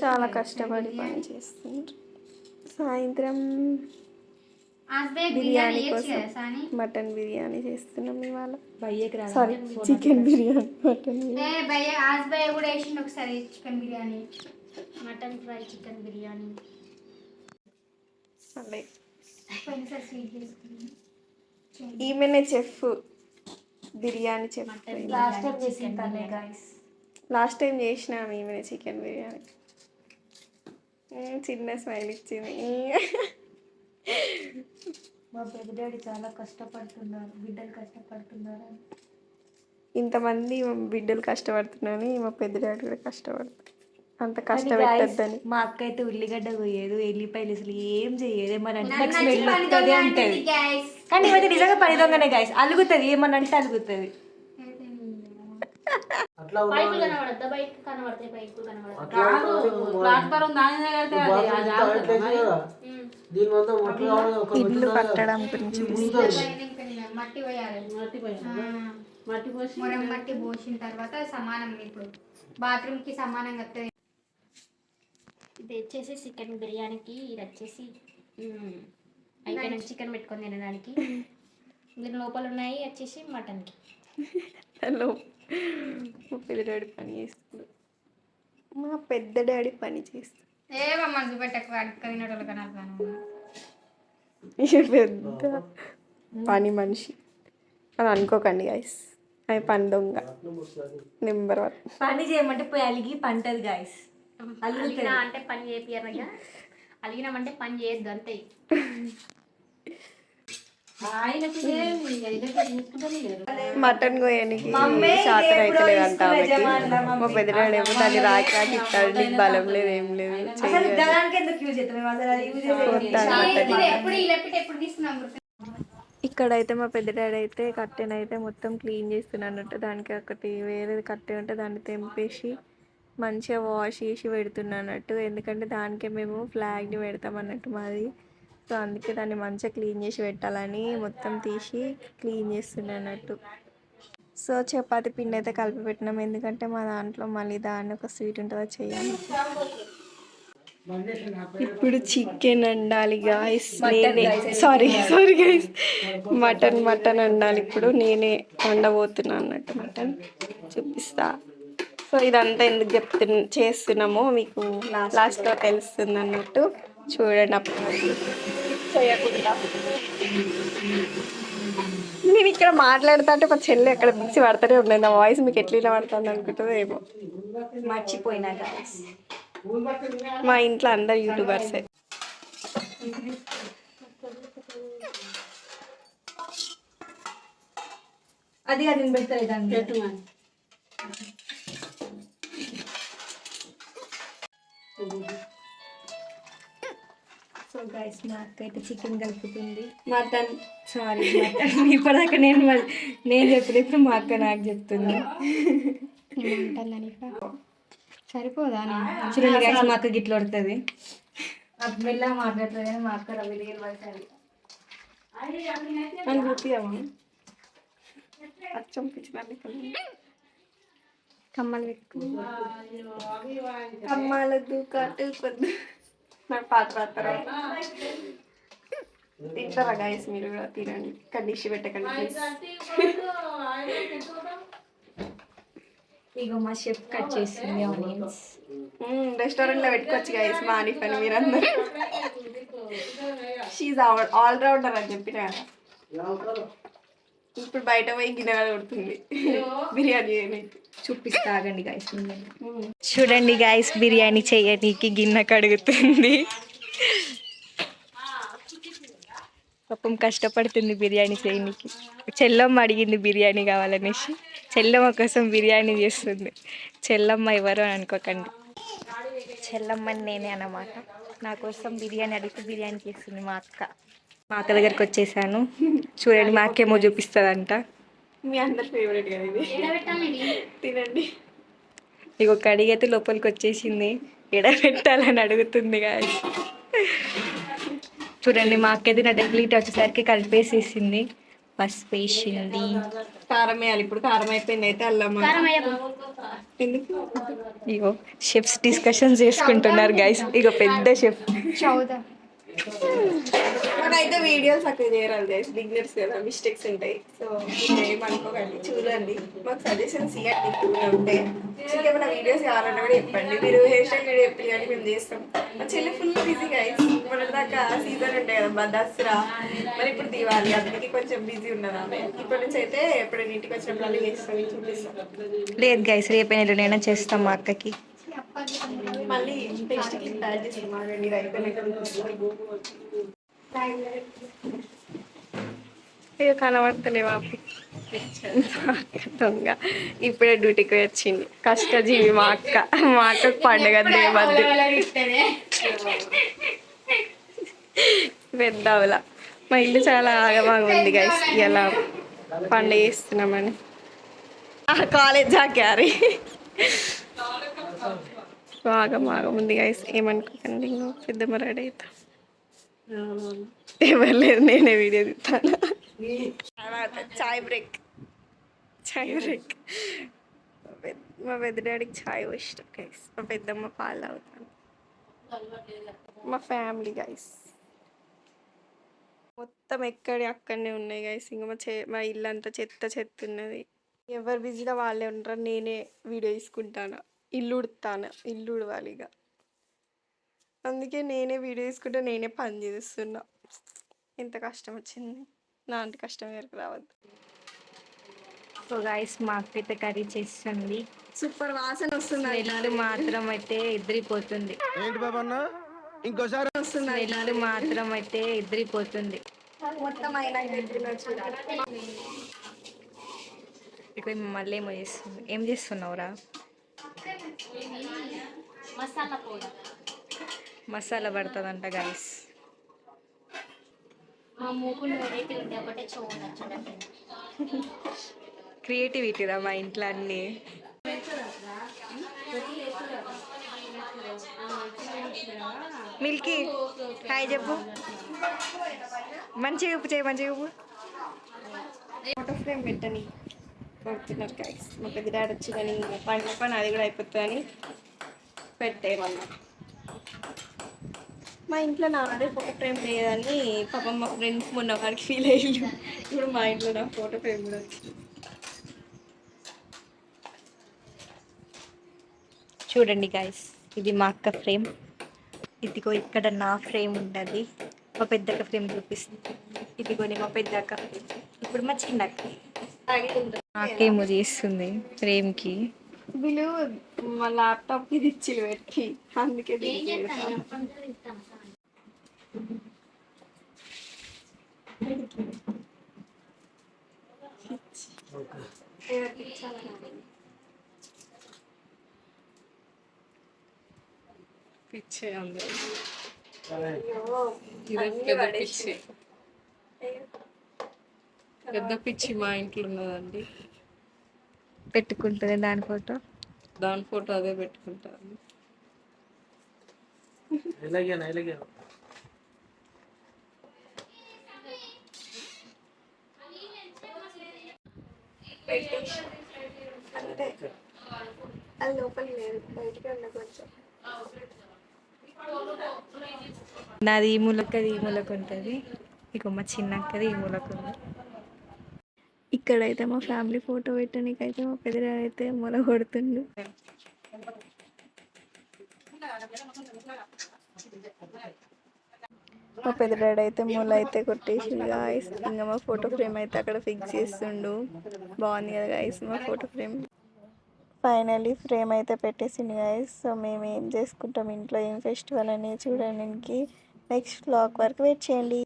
చాలా కష్టపడి పని చేస్తున్నారు. సాయంత్రం బిర్యానీ కోసం మటన్ బిర్యానీ చేస్తున్నాం ఇవాళ. Sorry, chicken biryani. మటన్ కూడా వేసిండు ఒకసారి chicken biryani, mutton fry, chicken biryani. ఈమెనే chef, biryani chef. Last time చేసినాము ఈమెనే చికెన్ బిర్యానీ. చిన్న స్మైల్ ఇచ్చింది. మా పెద్ద డాడీ చాలా కష్టపడుతున్నారు, బిడ్డలు కష్టపడుతున్నారు. ఇంతమంది బిడ్డలు కష్టపడుతున్నారని మా పెద్ద డాడీ కూడా కష్టపడుతుంది. అంత కష్టపెట్టద్దని. మా అక్క అయితే ఉల్లిగడ్డ పోయేది, ఎల్లిపాయలు అసలు ఏం చేయదు. ఏమన్నా స్మెల్ వస్తుంది అంటది. కానీ ఇవైతే నిజంగా పని దొంగనే గాయస్. అలుగుతుంది, ఏమన్నా అంటే అలుగుతుంది. ఇల్లు కట్టడం గురించి మట్టి పోసిన తర్వాత సమానం, ఇప్పుడు బాత్రూమ్ కి సమానంగా వస్తుంది. ఇది వచ్చేసి చికెన్ బిర్యానీకి, ఇది వచ్చేసి అయిపోయిన చికెన్ పెట్టుకొని తినడానికి. దీని లోపల ఉన్నాయి వచ్చేసి మటన్కి. హలో, మా పెద్ద డాడీ పని చేస్తుంది. మా పెద్ద డాడీ పని చేస్తుంది. మనసు పెట్టకు, అడుక్కదినోళ్ళు కనాను. పెద్ద పని మనిషి అని అనుకోకండి గైస్. అవి పని దొంగ నెంబర్ 1. పని చేయమంటే పోయి అలిగి పంటది గాయస్. అలిగినా అంటే పని చేపియరు, అలిగినామంటే పని చేయొద్దు అంతే. మటన్ కోయడానికి శాతం అయితే లేదంట. మా పెద్ద డాడీ ఏమో దాన్ని రాకి ఇస్తాడు, నీకు బలం లేదు ఏం లేదు. ఇక్కడైతే మా పెద్ద డాడీ అయితే కట్టెనైతే మొత్తం క్లీన్ చేస్తున్నట్టు. దానికి ఒకటి వేరేది కట్టె ఉంటే దాన్ని తెంపేసి మంచిగా వాష్ చేసి పెడుతున్నట్టు. ఎందుకంటే దానికే మేము ఫ్లాగ్ని పెడతాం అన్నట్టు మాది. సో అందుకే దాన్ని మంచిగా క్లీన్ చేసి పెట్టాలని మొత్తం తీసి క్లీన్ చేస్తున్నట్టు. సో చపాతి పిండి అయితే కలిపి పెట్టినాం, ఎందుకంటే మా దాంట్లో మళ్ళీ దాన్ని ఒక స్వీట్ ఉంటుందో చేయాలి. ఇప్పుడు చికెన్ వండాలి గాయస్. సారీ గైస్, మటన్ వండాలి. ఇప్పుడు నేనే వండబోతున్నా అన్నట్టు. మటన్ చూపిస్తా. సో ఇదంతా ఎందుకు చేస్తున్నామో మీకు లాస్ట్లో తెలుస్తుంది అన్నట్టు. చూడండి. అప్పుడు చేయకుండా నేను ఇక్కడ మాట్లాడుతా అంటే మా చెల్లి అక్కడ మిక్సీ పడతానే ఉండేది. నా వాయిస్ మీకు ఎట్లా పడుతుంది అనుకుంటుందో ఏమో. మర్చిపోయినా గాయస్, మా ఇంట్లో అందరు యూట్యూబర్సే. అది అది పెడతారు. సో గైస్, మా అక్క అయితే చికెన్ కలుపుతుంది. మటన్ ఇప్పటిదాకా నేను చెప్పిన, ఇప్పుడు మా అక్క నాకు చెప్తుంది. సరిపోదా? చూడండి గైస్, మా అక్క గిట్ల పడుతుంది. మెల్లగా మాట్లాడుతుంది కానీ మా అక్క రవి పడుతుంది. అని చూపియమ్మా, అచ్చం పిచ్చినండి. కమ్మలు పెట్టుకుని కమ్మలదు కట్టుకొద్దు. నాకు పాత్ర తింటారా గైస్? మీరు కూడా తినండి, కండిషి పెట్టకండి ప్లీజ్. ఇగో మా షెఫ్ కట్ చేసింది ఆనియన్స్. రెస్టారెంట్లో పెట్టుకోవచ్చు గైస్ మా అని పని. మీరందరూ షీజ్ ఆల్రౌండర్ అని చెప్పిన కదా. ఇప్పుడు బయట పోయి గిన్నె కొడుతుంది బిర్యానీ. చూపిస్తా ఆగండి గైస్. చూడండి గైస్, బిర్యానీ చేయడానికి గిన్నె కడుగుతుంది. పాపం కష్టపడుతుంది బిర్యానీ చేయడానికి. చెల్లమ్మ అడిగింది బిర్యానీ కావాలనేసి, చెల్లమ్మ కోసం బిర్యానీ చేస్తుంది. చెల్లమ్మ ఎవరు అని అనుకోకండి, చెల్లమ్మని నేనే అన్నమాట. నా కోసం బిర్యానీ అడిగితే బిర్యానీ చేస్తుంది మా అక్క. మా అక్క దగ్గరికి వచ్చేసాను. చూడండి, మా అక్క ఏమో చూపిస్తుందంట. మీ అందరి ఫేవరెట్ కదా ఇది, తినండి. ఇక కడిగి అయితే లోపలికి వచ్చేసింది, ఎడ పెట్టాలని అడుగుతుంది కానీ. చూడండి, మా అక్క అయితే నా డెగ్లీట్ వచ్చేసరికి కలిపేసేసింది. పసుపు వేసింది. కారం వేయాలి ఇప్పుడు. కారం అయిపోయింది అయితే అల్లం కారం వేయకు. ఎందుకు ఇగో షెఫ్స్ డిస్కషన్స్ చేసుకుంటున్నారు గైస్. ఇగో పెద్ద షెఫ్. మనైతే వీడియోస్ అక్కడ చేయరాదు గైస్, బిగినర్స్ కదా, మిస్టేక్స్ ఉంటాయి. సో ఏమనుకోకండి, చూడండి, మాకు సజెషన్స్ ఇవ్వండి ఉంటే. ఇంకేమైనా వీడియోస్ కావాలన్నా కూడా చెప్పండి. మీరు హెయిర్ స్టైల్ వీడియో చెప్పి కానీ మేము చేస్తాం. మా చెల్లి ఫుల్ బిజీ గైస్. మన దాకా సీజన్ ఉంటాయి కదా, దసరా, మరి ఇప్పుడు దివాళీ, అందుకే కొంచెం బిజీ ఉన్నది ఆమె. ఇప్పటి నుంచి అయితే ఎప్పుడైనా ఇంటికి వచ్చినప్పుడు అలా చేస్తాం, చూపిస్తాం. లేదు గైస్, రేపే నేనైనా చేస్తాం మా అక్కకి. మళ్ళీ టెస్ట్కి తయారు చేస్తాం. ఆగండి, ఇది అయిపోయినాక ఇక కనబడతలేవా దొంగ. ఇప్పుడే డ్యూటీకి వచ్చింది కష్టజీవి మా అక్క. మా అక్కకు పండుగ దేవద్దు పెద్దవల. మా ఇల్లు చాలా ఆగమాగం ఉంది గైస్. ఇలా పండుగ చేస్తున్నామని కాలేజ్ జాకారి ఆగమాగం ఉంది గైస్. ఏమనుకోకండి, ఇంకా పెద్ద మరాడు అవుతా. ఎవరు లేదు, నేనే వీడియో తీస్తాను. చాయ్ బ్రేక్. మా పెద్ద డాడీకి చాయ్ ఇష్టం గైస్. మా పెద్దమ్మ పాలు తాగుతాను. మా ఫ్యామిలీ గైస్ మొత్తం ఎక్కడి అక్కడనే ఉన్నాయి గైస్. ఇంకా మా ఇల్లు అంతా చెత్త ఉన్నది. ఎవరు బిజీలో వాళ్ళే ఉంటారు. నేనే వీడియో తీసుకుంటాను, ఇల్లు ఉడుతాను, ఇల్లు ఉడవాలి ఇక. అందుకే నేనే వీడియో తీసుకుంటే నేనే పని చేస్తున్నా. ఎంత కష్టం వచ్చింది, నాంటి కష్టం వరకు రావద్దు. సో గైస్, మా అక్క అయితే కర్రీ చేస్తుంది. సూపర్ వాసన వస్తుంది. స్మెల్ మాత్రం అయితే ఎదిరిపోతుంది. ఏంటి బాబా అన్న ఇంకోసారి స్మెల్ మాత్రం అయితే ఎదిరిపోతుంది. మొత్తం అయినా చూడాలి. ఇక్కడ మళ్ళీ ఏమో చేస్తుంది. ఏం చేస్తున్నావురా? మసాలా పౌడర్. మసాలా పడుతుందంట గైస్. మా మూకులు వెరైటీ ఉండే ఒకటే చూడండి చూడండి. క్రియేటివిటీరా మా ఇంట్లో అన్నీ. మిల్కీ హాయ్ చెప్పు. మంచిగా చెప్పు, చేయి మంచిగా చెప్పు. ఫోటో ఫ్రేమ్ పెట్టని కొడుతున్నారు గైస్. మా పెద్ద డాడీ వచ్చి కానీ పని అది కూడా అయిపోతుందని పెట్టేయమన్నా. మా ఇంట్లో నాదే ఫోటో ఫ్రేమ్ లేదని పాపం మా ఫ్రెండ్స్ మొన్న వారికి ఫీల్ అయ్యారు. ఇప్పుడు మా ఇంట్లో నా ఫోటో ఫ్రేమ్ కూడా వచ్చింది. చూడండి గైస్, ఇది మా అక్క ఫ్రేమ్. ఇదిగో ఇక్కడ నా ఫ్రేమ్ ఉంటుంది. మా పెద్దక్క ఫ్రేమ్ చూపిస్తుంది. ఇదిగోని మా పెద్దక్క. ఇప్పుడు మా చిన్నక్క నాకేమో చేస్తుంది ఫ్రేమ్కి. వీళ్ళు మా ల్యాప్టాప్కి ఇది ఇచ్చి పెట్టి అందుకే పిచ్చే అందరూ. పెద్ద పిచ్చి మా ఇంట్లో ఉన్నదండి. పెట్టుకుంటుంది దాని ఫోటో. దాని ఫోటో అదే పెట్టుకుంటాను. పెట్టేసి అంటే అది లోపలికి లేదు, బయటికి ఉండ కొంచెం. నాది ఈ మూలకది ఈ మూలకు ఉంటుంది. ఇక మా చిన్నక్కది ఈ మూలకు ఉంది. ఇక్కడైతే మా ఫ్యామిలీ ఫోటో పెట్టడానికైతే మా పెద్ద అయితే మొల కొడుతుండు. మా పెద్ద డాడీ అయితే మొల అయితే కొట్టేసిండు గాయస్. ఇంకా మా ఫోటో ఫ్రేమ్ అయితే అక్కడ ఫిక్స్ చేస్తుండు. బాగుంది కదా గాయస్ మా ఫోటో ఫ్రేమ్. ఫైనల్లీ ఫ్రేమ్ అయితే పెట్టేసిండు గాయస్. సో మేము ఏం చేసుకుంటాం ఇంట్లో, ఏం ఫెస్టివల్ అనేది చూడడానికి నెక్స్ట్ వ్లాగ్ వరకు వెయిట్ చేయండి.